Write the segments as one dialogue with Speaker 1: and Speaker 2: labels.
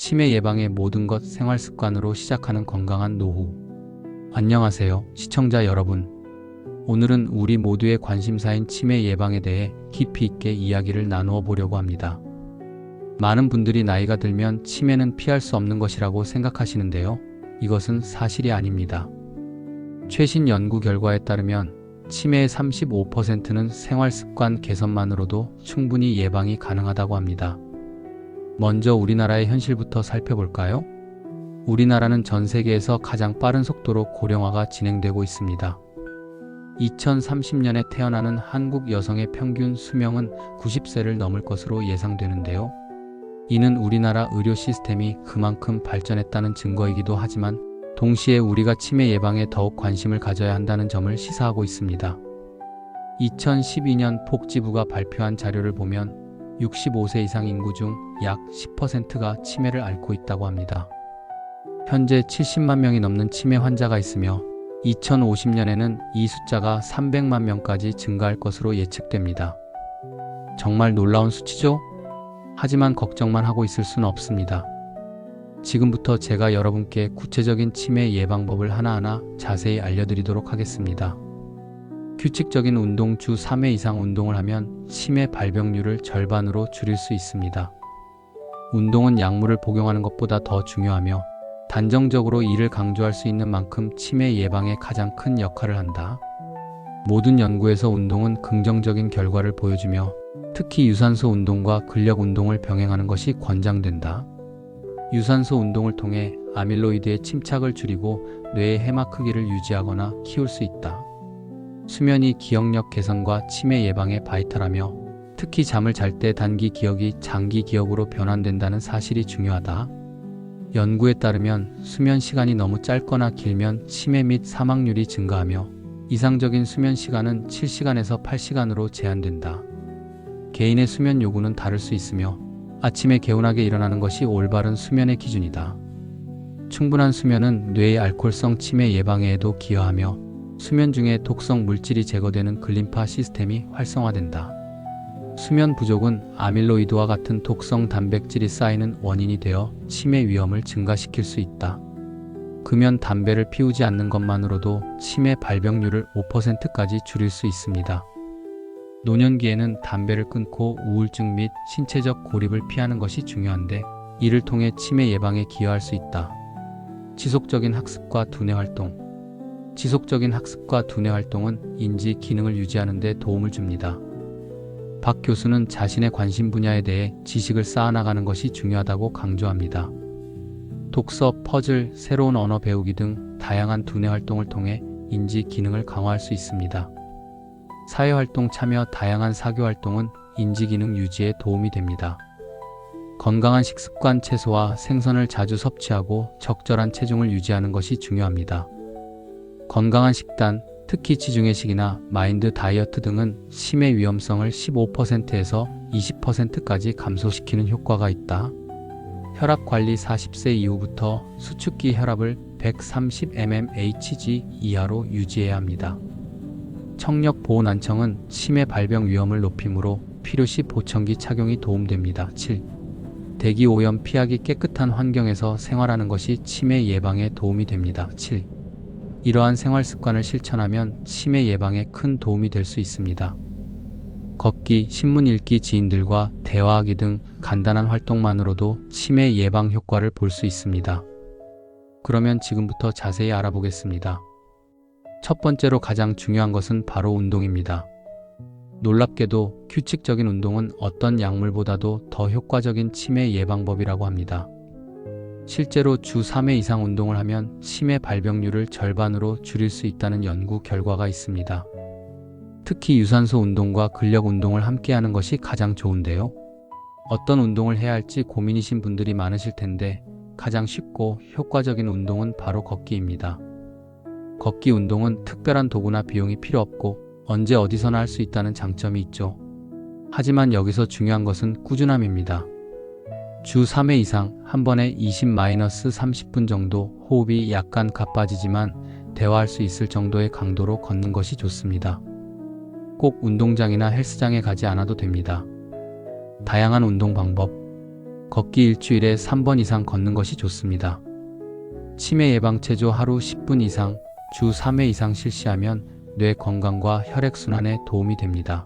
Speaker 1: 치매 예방의 모든 것 생활 습관으로 시작하는 건강한 노후. 안녕하세요, 시청자 여러분. 오늘은 우리 모두의 관심사인 치매 예방에 대해 깊이 있게 이야기를 나누어 보려고 합니다. 많은 분들이 나이가 들면 치매는 피할 수 없는 것이라고 생각하시는데요. 이것은 사실이 아닙니다. 최신 연구 결과에 따르면 치매의 35%는 생활 습관 개선만으로도 충분히 예방이 가능하다고 합니다. 먼저 우리나라의 현실부터 살펴볼까요? 우리나라는 전 세계에서 가장 빠른 속도로 고령화가 진행되고 있습니다. 2030년에 태어나는 한국 여성의 평균 수명은 90세를 넘을 것으로 예상되는데요. 이는 우리나라 의료 시스템이 그만큼 발전했다는 증거이기도 하지만 동시에 우리가 치매 예방에 더욱 관심을 가져야 한다는 점을 시사하고 있습니다. 2012년 복지부가 발표한 자료를 보면 65세 이상 인구 중 약 10%가 치매를 앓고 있다고 합니다. 현재 70만 명이 넘는 치매 환자가 있으며 2050년에는 이 숫자가 300만 명까지 증가할 것으로 예측됩니다. 정말 놀라운 수치죠? 하지만 걱정만 하고 있을 수는 없습니다. 지금부터 제가 여러분께 구체적인 치매 예방법을 하나하나 자세히 알려드리도록 하겠습니다. 규칙적인 운동 주 3회 이상 운동을 하면 치매 발병률을 절반으로 줄일 수 있습니다. 운동은 약물을 복용하는 것보다 더 중요하며 단정적으로 이를 강조할 수 있는 만큼 치매 예방에 가장 큰 역할을 한다. 모든 연구에서 운동은 긍정적인 결과를 보여주며 특히 유산소 운동과 근력 운동을 병행하는 것이 권장된다. 유산소 운동을 통해 아밀로이드의 침착을 줄이고 뇌의 해막 크기를 유지하거나 키울 수 있다. 수면이 기억력 개선과 치매 예방에 바이탈하며 특히 잠을 잘 때 단기 기억이 장기 기억으로 변환된다는 사실이 중요하다. 연구에 따르면 수면 시간이 너무 짧거나 길면 치매 및 사망률이 증가하며 이상적인 수면 시간은 7시간에서 8시간으로 제한된다. 개인의 수면 요구는 다를 수 있으며 아침에 개운하게 일어나는 것이 올바른 수면의 기준이다. 충분한 수면은 뇌의 알코올성 치매 예방에도 기여하며 수면 중에 독성 물질이 제거되는 글림파 시스템이 활성화된다. 수면 부족은 아밀로이드와 같은 독성 단백질이 쌓이는 원인이 되어 치매 위험을 증가시킬 수 있다. 금연 담배를 피우지 않는 것만으로도 치매 발병률을 5%까지 줄일 수 있습니다. 노년기에는 담배를 끊고 우울증 및 신체적 고립을 피하는 것이 중요한데 이를 통해 치매 예방에 기여할 수 있다. 지속적인 학습과 두뇌 활동. 지속적인 학습과 두뇌 활동은 인지 기능을 유지하는 데 도움을 줍니다. 박 교수는 자신의 관심 분야에 대해 지식을 쌓아나가는 것이 중요하다고 강조합니다. 독서, 퍼즐, 새로운 언어 배우기 등 다양한 두뇌 활동을 통해 인지 기능을 강화할 수 있습니다. 사회활동 참여, 다양한 사교활동은 인지 기능 유지에 도움이 됩니다. 건강한 식습관, 채소와 생선을 자주 섭취하고 적절한 체중을 유지하는 것이 중요합니다. 건강한 식단, 특히 지중해식이나 마인드 다이어트 등은 치매 위험성을 15%에서 20%까지 감소시키는 효과가 있다. 혈압 관리 40세 이후부터 수축기 혈압을 130mmHg 이하로 유지해야 합니다. 청력 보호 난청은 치매 발병 위험을 높이므로 필요시 보청기 착용이 도움됩니다. 7. 대기 오염 피하기, 깨끗한 환경에서 생활하는 것이 치매 예방에 도움이 됩니다. 7. 이러한 생활 습관을 실천하면 치매 예방에 큰 도움이 될 수 있습니다. 걷기, 신문 읽기, 지인들과 대화하기 등 간단한 활동만으로도 치매 예방 효과를 볼 수 있습니다. 그러면 지금부터 자세히 알아보겠습니다. 첫 번째로 가장 중요한 것은 바로 운동입니다. 놀랍게도 규칙적인 운동은 어떤 약물보다도 더 효과적인 치매 예방법이라고 합니다. 실제로 주 3회 이상 운동을 하면 치매 발병률을 절반으로 줄일 수 있다는 연구 결과가 있습니다. 특히 유산소 운동과 근력 운동을 함께 하는 것이 가장 좋은데요. 어떤 운동을 해야 할지 고민이신 분들이 많으실 텐데 가장 쉽고 효과적인 운동은 바로 걷기입니다. 걷기 운동은 특별한 도구나 비용이 필요 없고 언제 어디서나 할 수 있다는 장점이 있죠. 하지만 여기서 중요한 것은 꾸준함입니다. 주 3회 이상 한 번에 20-30분 정도 호흡이 약간 가빠지지만 대화할 수 있을 정도의 강도로 걷는 것이 좋습니다. 꼭 운동장이나 헬스장에 가지 않아도 됩니다. 다양한 운동 방법. 걷기 일주일에 3번 이상 걷는 것이 좋습니다. 치매 예방체조 하루 10분 이상, 주 3회 이상 실시하면 뇌 건강과 혈액순환에 도움이 됩니다.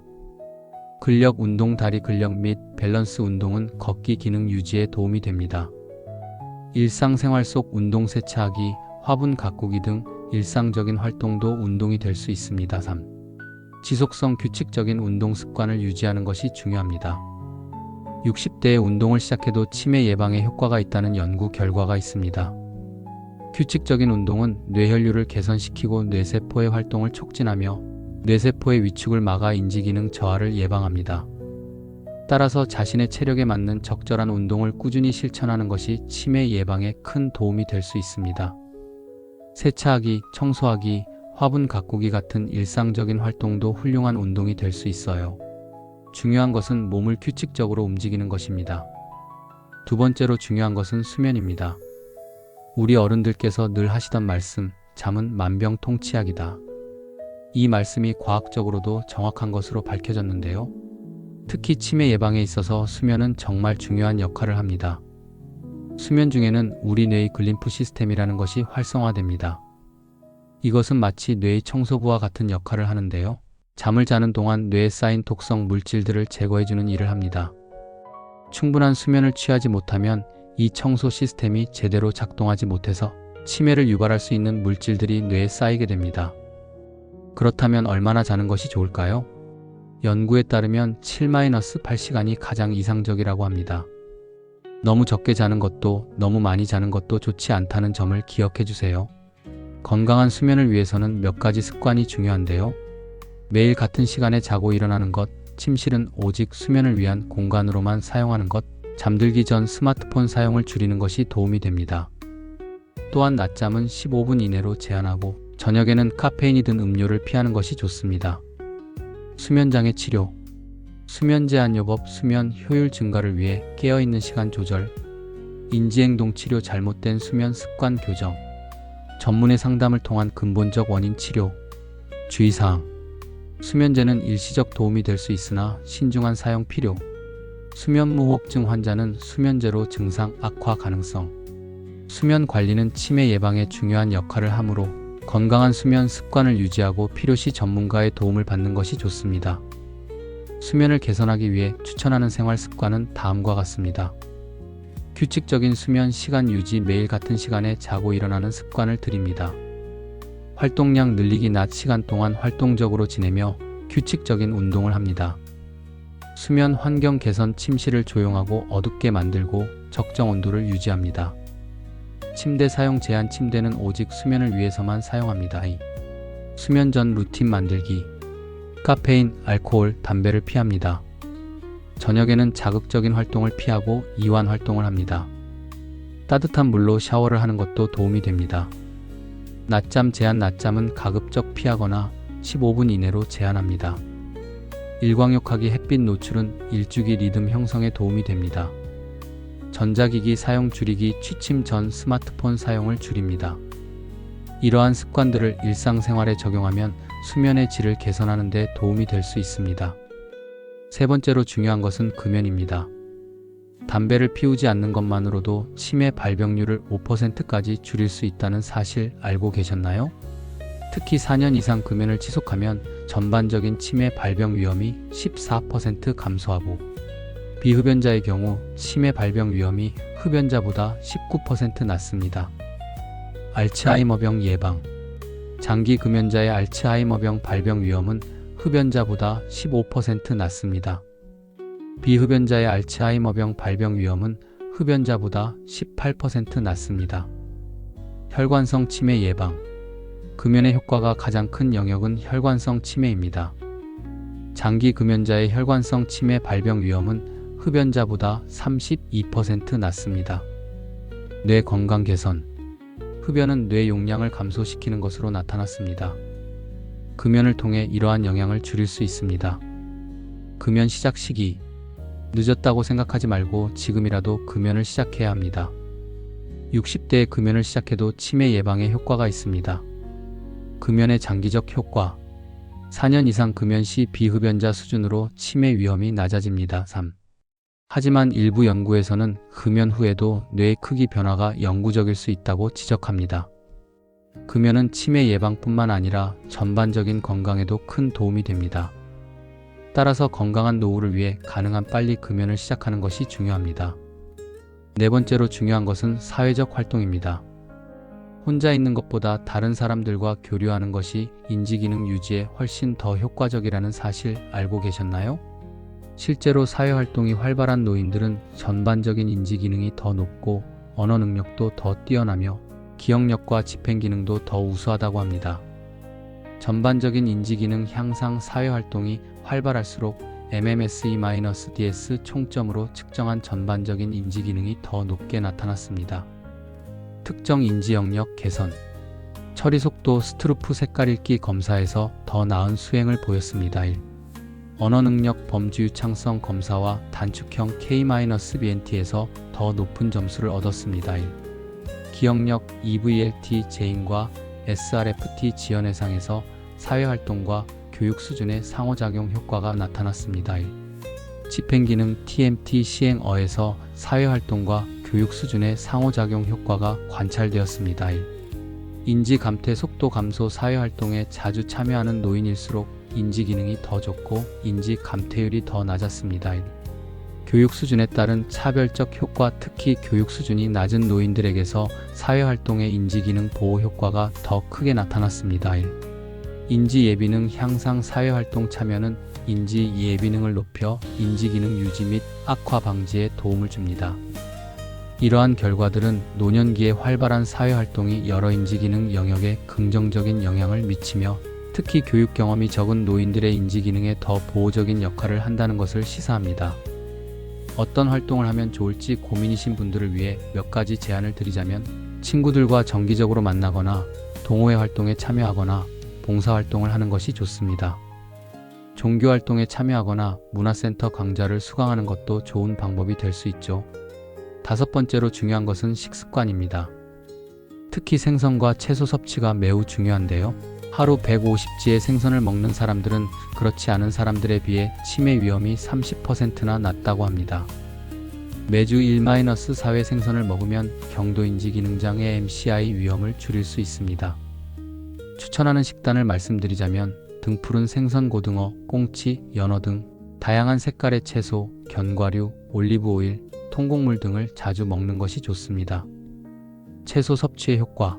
Speaker 1: 근력 운동, 다리 근력 및 밸런스 운동은 걷기 기능 유지에 도움이 됩니다. 일상생활 속 운동, 세차하기, 화분 가꾸기 등 일상적인 활동도 운동이 될 수 있습니다. 3. 지속성 규칙적인 운동 습관을 유지하는 것이 중요합니다. 60대에 운동을 시작해도 치매 예방에 효과가 있다는 연구 결과가 있습니다. 규칙적인 운동은 뇌혈류를 개선시키고 뇌세포의 활동을 촉진하며 뇌세포의 위축을 막아 인지기능 저하를 예방합니다. 따라서 자신의 체력에 맞는 적절한 운동을 꾸준히 실천하는 것이 치매 예방에 큰 도움이 될 수 있습니다. 세차하기, 청소하기, 화분 가꾸기 같은 일상적인 활동도 훌륭한 운동이 될 수 있어요. 중요한 것은 몸을 규칙적으로 움직이는 것입니다. 두 번째로 중요한 것은 수면입니다. 우리 어른들께서 늘 하시던 말씀, 잠은 만병통치약이다. 이 말씀이 과학적으로도 정확한 것으로 밝혀졌는데요. 특히 치매 예방에 있어서 수면은 정말 중요한 역할을 합니다. 수면 중에는 우리 뇌의 글림프 시스템이라는 것이 활성화됩니다. 이것은 마치 뇌의 청소부와 같은 역할을 하는데요. 잠을 자는 동안 뇌에 쌓인 독성 물질들을 제거해주는 일을 합니다. 충분한 수면을 취하지 못하면 이 청소 시스템이 제대로 작동하지 못해서 치매를 유발할 수 있는 물질들이 뇌에 쌓이게 됩니다. 그렇다면 얼마나 자는 것이 좋을까요? 연구에 따르면 7-8시간이 가장 이상적이라고 합니다. 너무 적게 자는 것도 너무 많이 자는 것도 좋지 않다는 점을 기억해 주세요. 건강한 수면을 위해서는 몇 가지 습관이 중요한데요. 매일 같은 시간에 자고 일어나는 것, 침실은 오직 수면을 위한 공간으로만 사용하는 것, 잠들기 전 스마트폰 사용을 줄이는 것이 도움이 됩니다. 또한 낮잠은 15분 이내로 제한하고 저녁에는 카페인이 든 음료를 피하는 것이 좋습니다. 수면장애 치료, 수면 제한요법, 수면 효율 증가를 위해 깨어있는 시간 조절, 인지행동 치료, 잘못된 수면 습관 교정, 전문의 상담을 통한 근본적 원인 치료. 주의사항, 수면제는 일시적 도움이 될 수 있으나 신중한 사용 필요. 수면무호흡증 환자는 수면제로 증상 악화 가능성. 수면 관리는 치매 예방에 중요한 역할을 하므로 건강한 수면 습관을 유지하고 필요시 전문가의 도움을 받는 것이 좋습니다. 수면을 개선하기 위해 추천하는 생활 습관은 다음과 같습니다. 규칙적인 수면 시간 유지, 매일 같은 시간에 자고 일어나는 습관을 들입니다. 활동량 늘리기, 낮 시간 동안 활동적으로 지내며 규칙적인 운동을 합니다. 수면 환경 개선, 침실을 조용하고 어둡게 만들고 적정 온도를 유지합니다. 침대 사용 제한, 침대는 오직 수면을 위해서만 사용합니다. 수면 전 루틴 만들기. 카페인, 알코올, 담배를 피합니다. 저녁에는 자극적인 활동을 피하고 이완 활동을 합니다. 따뜻한 물로 샤워를 하는 것도 도움이 됩니다. 낮잠 제한, 낮잠은 가급적 피하거나 15분 이내로 제한합니다. 일광욕하기, 햇빛 노출은 일주기 리듬 형성에 도움이 됩니다. 전자기기 사용 줄이기, 취침 전 스마트폰 사용을 줄입니다. 이러한 습관들을 일상생활에 적용하면 수면의 질을 개선하는 데 도움이 될 수 있습니다. 세 번째로 중요한 것은 금연입니다. 담배를 피우지 않는 것만으로도 치매 발병률을 5%까지 줄일 수 있다는 사실 알고 계셨나요? 특히 4년 이상 금연을 지속하면 전반적인 치매 발병 위험이 14% 감소하고 비흡연자의 경우 치매 발병 위험이 흡연자보다 19% 낮습니다. 알츠하이머병 예방. 장기 금연자의 알츠하이머병 발병 위험은 흡연자보다 15% 낮습니다. 비흡연자의 알츠하이머병 발병 위험은 흡연자보다 18% 낮습니다. 혈관성 치매 예방. 금연의 효과가 가장 큰 영역은 혈관성 치매입니다. 장기 금연자의 혈관성 치매 발병 위험은 흡연자보다 32% 낮습니다. 뇌 건강 개선. 흡연은 뇌 용량을 감소시키는 것으로 나타났습니다. 금연을 통해 이러한 영향을 줄일 수 있습니다. 금연 시작 시기. 늦었다고 생각하지 말고 지금이라도 금연을 시작해야 합니다. 60대에 금연을 시작해도 치매 예방에 효과가 있습니다. 금연의 장기적 효과. 4년 이상 금연 시 비흡연자 수준으로 치매 위험이 낮아집니다. 3. 하지만 일부 연구에서는 금연 후에도 뇌의 크기 변화가 영구적일 수 있다고 지적합니다. 금연은 치매 예방뿐만 아니라 전반적인 건강에도 큰 도움이 됩니다. 따라서 건강한 노후를 위해 가능한 빨리 금연을 시작하는 것이 중요합니다. 네 번째로 중요한 것은 사회적 활동입니다. 혼자 있는 것보다 다른 사람들과 교류하는 것이 인지기능 유지에 훨씬 더 효과적이라는 사실 알고 계셨나요? 실제로 사회활동이 활발한 노인들은 전반적인 인지기능이 더 높고 언어 능력도 더 뛰어나며 기억력과 집행기능도 더 우수하다고 합니다. 전반적인 인지기능 향상 사회활동이 활발할수록 MMSE-DS 총점으로 측정한 전반적인 인지기능이 더 높게 나타났습니다. 특정 인지 영역 개선, 처리 속도 스트루프 색깔 읽기 검사에서 더 나은 수행을 보였습니다. 1. 언어 능력 범주 유창성 검사와 단축형 K-BNT에서 더 높은 점수를 얻었습니다. 1. 기억력 EVLT 제인과 SRFT 지연 해상에서 사회활동과 교육 수준의 상호작용 효과가 나타났습니다. 1. 집행기능 TMT 시행어에서 사회활동과 교육 수준의 상호작용 효과가 관찰되었습니다. 1. 인지 감퇴 속도 감소 사회활동에 자주 참여하는 노인일수록 인지기능이 더 좋고 인지 감퇴율이 더 낮았습니다. 1. 교육 수준에 따른 차별적 효과 특히 교육 수준이 낮은 노인들에게서 사회활동의 인지기능 보호 효과가 더 크게 나타났습니다. 1. 인지 예비능 향상 사회활동 참여는 인지 예비능을 높여 인지기능 유지 및 악화 방지에 도움을 줍니다. 이러한 결과들은 노년기의 활발한 사회활동이 여러 인지기능 영역에 긍정적인 영향을 미치며 특히 교육 경험이 적은 노인들의 인지기능에 더 보호적인 역할을 한다는 것을 시사합니다. 어떤 활동을 하면 좋을지 고민이신 분들을 위해 몇 가지 제안을 드리자면 친구들과 정기적으로 만나거나 동호회 활동에 참여하거나 봉사활동을 하는 것이 좋습니다. 종교활동에 참여하거나 문화센터 강좌를 수강하는 것도 좋은 방법이 될 수 있죠. 다섯 번째로 중요한 것은 식습관입니다. 특히 생선과 채소 섭취가 매우 중요한데요. 하루 150지의 생선을 먹는 사람들은 그렇지 않은 사람들에 비해 치매 위험이 30%나 낮다고 합니다. 매주 1-4회 생선을 먹으면 경도인지기능장애 MCI 위험을 줄일 수 있습니다. 추천하는 식단을 말씀드리자면 등푸른 생선 고등어, 꽁치, 연어 등 다양한 색깔의 채소, 견과류, 올리브 오일, 통곡물 등을 자주 먹는 것이 좋습니다. 채소 섭취의 효과.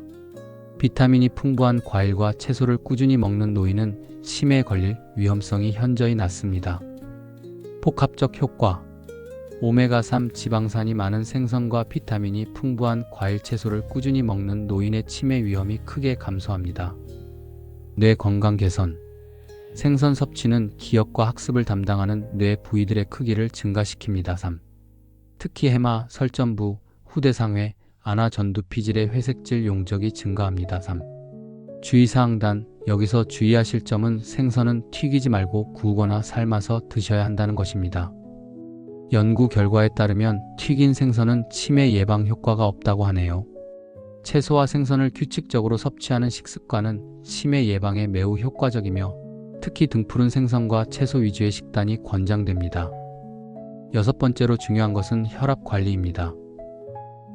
Speaker 1: 비타민이 풍부한 과일과 채소를 꾸준히 먹는 노인은 치매에 걸릴 위험성이 현저히 낮습니다. 복합적 효과. 오메가3 지방산이 많은 생선과 비타민이 풍부한 과일 채소를 꾸준히 먹는 노인의 치매 위험이 크게 감소합니다. 뇌 건강 개선. 생선 섭취는 기억과 학습을 담당하는 뇌 부위들의 크기를 증가시킵니다. 3. 특히 해마, 설전부, 후대상회, 안화전두피질의 회색질 용적이 증가합니다. 3. 주의사항단. 여기서 주의하실 점은 생선은 튀기지 말고 구우거나 삶아서 드셔야 한다는 것입니다. 연구 결과에 따르면 튀긴 생선은 치매 예방 효과가 없다고 하네요. 채소와 생선을 규칙적으로 섭취하는 식습관은 치매 예방에 매우 효과적이며 특히 등푸른 생선과 채소 위주의 식단이 권장됩니다. 여섯 번째로 중요한 것은 혈압 관리입니다.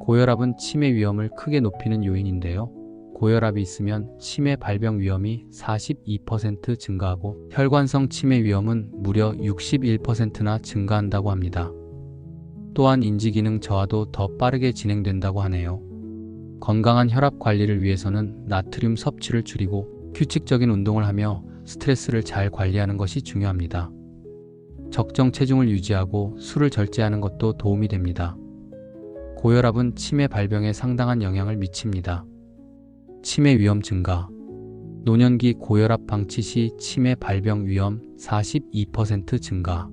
Speaker 1: 고혈압은 치매 위험을 크게 높이는 요인인데요. 고혈압이 있으면 치매 발병 위험이 42% 증가하고 혈관성 치매 위험은 무려 61%나 증가한다고 합니다. 또한 인지기능 저하도 더 빠르게 진행된다고 하네요. 건강한 혈압 관리를 위해서는 나트륨 섭취를 줄이고 규칙적인 운동을 하며 스트레스를 잘 관리하는 것이 중요합니다. 적정 체중을 유지하고 술을 절제하는 것도 도움이 됩니다. 고혈압은 치매 발병에 상당한 영향을 미칩니다. 치매 위험 증가. 노년기 고혈압 방치 시 치매 발병 위험 42% 증가.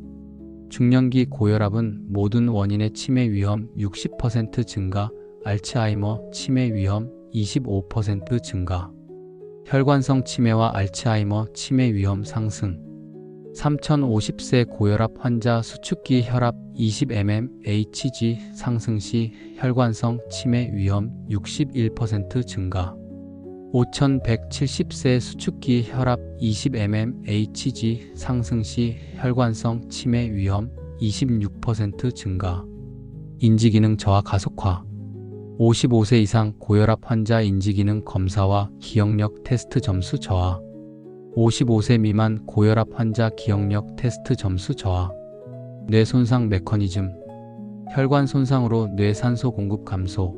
Speaker 1: 중년기 고혈압은 모든 원인의 치매 위험 60% 증가, 알츠하이머 치매 위험 25% 증가. 혈관성 치매와 알츠하이머 치매 위험 상승. 3050세 고혈압 환자 수축기 혈압 20mmHg 상승 시 혈관성 치매 위험 61% 증가. 5170세 수축기 혈압 20mmHg 상승 시 혈관성 치매 위험 26% 증가. 인지기능 저하 가속화. 55세 이상 고혈압 환자 인지기능 검사와 기억력 테스트 점수 저하. 55세 미만 고혈압 환자 기억력 테스트 점수 저하. 뇌 손상 메커니즘. 혈관 손상으로 뇌 산소 공급 감소.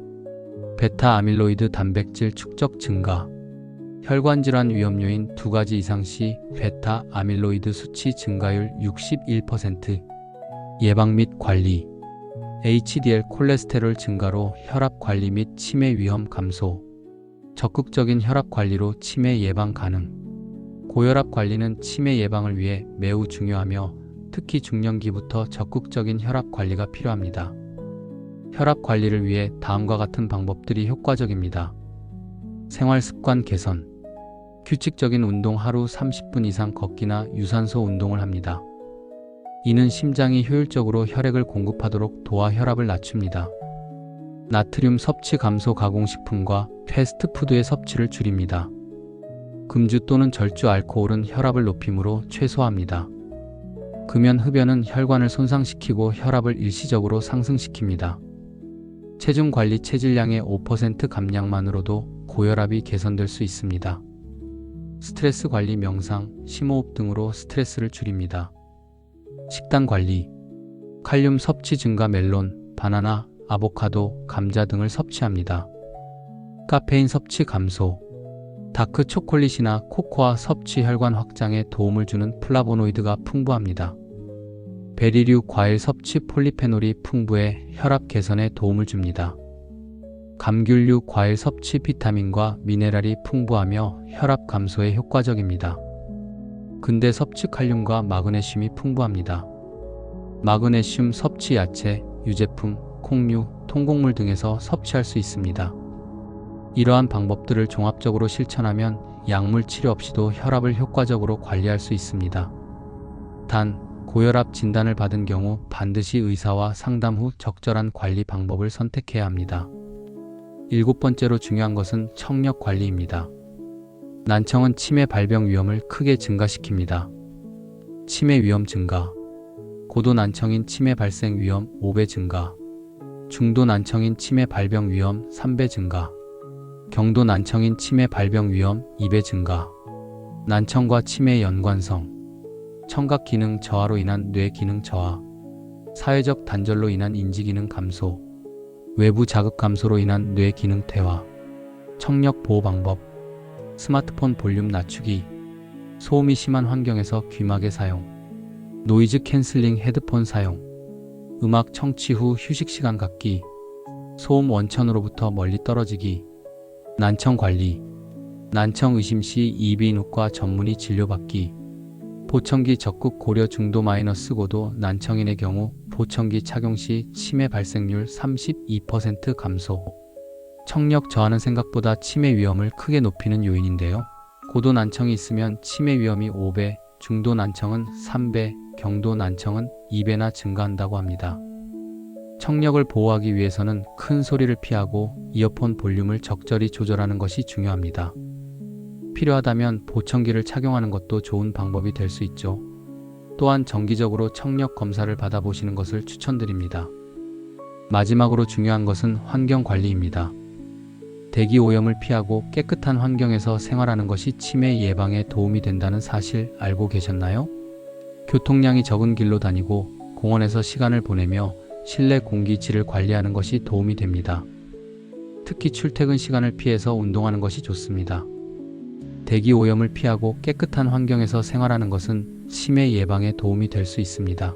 Speaker 1: 베타 아밀로이드 단백질 축적 증가. 혈관 질환 위험 요인 2가지 이상 시 베타 아밀로이드 수치 증가율 61%. 예방 및 관리. HDL 콜레스테롤 증가로 혈압 관리 및 치매 위험 감소. 적극적인 혈압 관리로 치매 예방 가능. 고혈압 관리는 치매 예방을 위해 매우 중요하며 특히 중년기부터 적극적인 혈압 관리가 필요합니다. 혈압 관리를 위해 다음과 같은 방법들이 효과적입니다. 생활 습관 개선. 규칙적인 운동 하루 30분 이상 걷기나 유산소 운동을 합니다. 이는 심장이 효율적으로 혈액을 공급하도록 도와 혈압을 낮춥니다. 나트륨 섭취 감소 가공식품과 패스트푸드의 섭취를 줄입니다. 금주 또는 절주 알코올은 혈압을 높이므로 최소화합니다. 금연 흡연은 혈관을 손상시키고 혈압을 일시적으로 상승시킵니다. 체중 관리 체질량의 5% 감량만으로도 고혈압이 개선될 수 있습니다. 스트레스 관리 명상, 심호흡 등으로 스트레스를 줄입니다. 식단 관리. 칼륨 섭취 증가 멜론, 바나나, 아보카도, 감자 등을 섭취합니다. 카페인 섭취 감소. 다크 초콜릿이나 코코아 섭취 혈관 확장에 도움을 주는 플라보노이드가 풍부합니다. 베리류 과일 섭취 폴리페놀이 풍부해 혈압 개선에 도움을 줍니다. 감귤류 과일 섭취 비타민과 미네랄이 풍부하며 혈압 감소에 효과적입니다. 근대 섭취 칼륨과 마그네슘이 풍부합니다. 마그네슘 섭취 야채, 유제품, 콩류, 통곡물 등에서 섭취할 수 있습니다. 이러한 방법들을 종합적으로 실천하면 약물 치료 없이도 혈압을 효과적으로 관리할 수 있습니다. 단, 고혈압 진단을 받은 경우 반드시 의사와 상담 후 적절한 관리 방법을 선택해야 합니다. 7번째로 중요한 것은 청력 관리입니다. 난청은 치매 발병 위험을 크게 증가시킵니다. 치매 위험 증가. 고도 난청인 치매 발생 위험 5배 증가. 중도 난청인 치매 발병 위험 3배 증가. 경도 난청인 치매 발병 위험 2배 증가. 난청과 치매의 연관성. 청각 기능 저하로 인한 뇌 기능 저하. 사회적 단절로 인한 인지 기능 감소. 외부 자극 감소로 인한 뇌 기능 퇴화. 청력 보호 방법. 스마트폰 볼륨 낮추기. 소음이 심한 환경에서 귀마개 사용. 노이즈 캔슬링 헤드폰 사용. 음악 청취 후 휴식 시간 갖기. 소음 원천으로부터 멀리 떨어지기. 난청 관리. 난청 의심 시 이비인후과 전문의 진료받기. 보청기 적극 고려 중도 마이너스 고도 난청인의 경우 보청기 착용 시 치매 발생률 32% 감소. 청력 저하는 생각보다 치매 위험을 크게 높이는 요인인데요. 고도 난청이 있으면 치매 위험이 5배, 중도 난청은 3배, 경도 난청은 2배나 증가한다고 합니다. 청력을 보호하기 위해서는 큰 소리를 피하고 이어폰 볼륨을 적절히 조절하는 것이 중요합니다. 필요하다면 보청기를 착용하는 것도 좋은 방법이 될 수 있죠. 또한 정기적으로 청력 검사를 받아보시는 것을 추천드립니다. 마지막으로 중요한 것은 환경 관리입니다. 대기 오염을 피하고 깨끗한 환경에서 생활하는 것이 치매 예방에 도움이 된다는 사실 알고 계셨나요? 교통량이 적은 길로 다니고 공원에서 시간을 보내며 실내 공기 질을 관리하는 것이 도움이 됩니다. 특히 출퇴근 시간을 피해서 운동하는 것이 좋습니다. 대기 오염을 피하고 깨끗한 환경에서 생활하는 것은 치매 예방에 도움이 될 수 있습니다.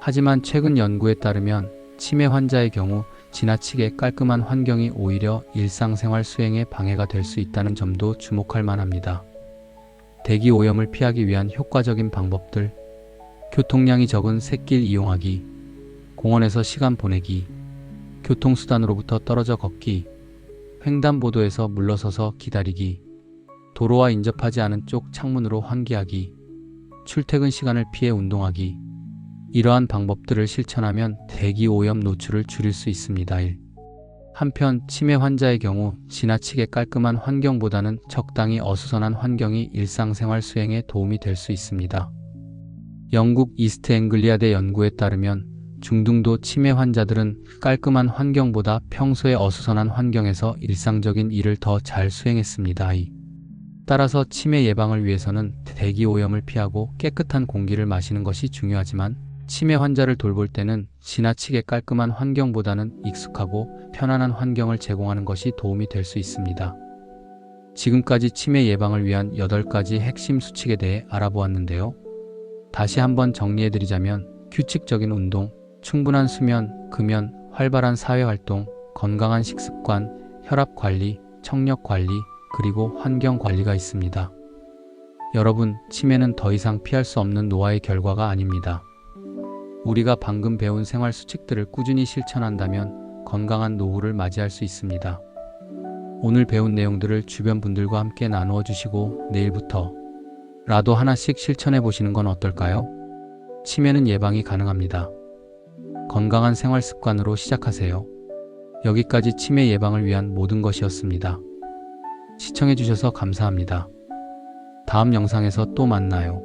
Speaker 1: 하지만 최근 연구에 따르면 치매 환자의 경우 지나치게 깔끔한 환경이 오히려 일상생활 수행에 방해가 될 수 있다는 점도 주목할 만합니다. 대기 오염을 피하기 위한 효과적인 방법들. 교통량이 적은 샛길 이용하기. 공원에서 시간 보내기. 교통수단으로부터 떨어져 걷기. 횡단보도에서 물러서서 기다리기. 도로와 인접하지 않은 쪽 창문으로 환기하기. 출퇴근 시간을 피해 운동하기. 이러한 방법들을 실천하면 대기 오염 노출을 줄일 수 있습니다. 1. 한편 치매 환자의 경우 지나치게 깔끔한 환경보다는 적당히 어수선한 환경이 일상생활 수행에 도움이 될 수 있습니다. 영국 이스트 앵글리아대 연구에 따르면 중등도 치매 환자들은 깔끔한 환경보다 평소에 어수선한 환경에서 일상적인 일을 더 잘 수행했습니다. 따라서 치매 예방을 위해서는 대기 오염을 피하고 깨끗한 공기를 마시는 것이 중요하지만 치매 환자를 돌볼 때는 지나치게 깔끔한 환경보다는 익숙하고 편안한 환경을 제공하는 것이 도움이 될 수 있습니다. 지금까지 치매 예방을 위한 8가지 핵심 수칙에 대해 알아보았는데요. 다시 한번 정리해드리자면 규칙적인 운동, 충분한 수면, 금연, 활발한 사회활동, 건강한 식습관, 혈압 관리, 청력 관리, 그리고 환경 관리가 있습니다. 여러분, 치매는 더 이상 피할 수 없는 노화의 결과가 아닙니다. 우리가 방금 배운 생활 수칙들을 꾸준히 실천한다면 건강한 노후를 맞이할 수 있습니다. 오늘 배운 내용들을 주변 분들과 함께 나누어 주시고 내일부터 라도 하나씩 실천해 보시는 건 어떨까요? 치매는 예방이 가능합니다. 건강한 생활 습관으로 시작하세요. 여기까지 치매 예방을 위한 모든 것이었습니다. 시청해 주셔서 감사합니다. 다음 영상에서 또 만나요.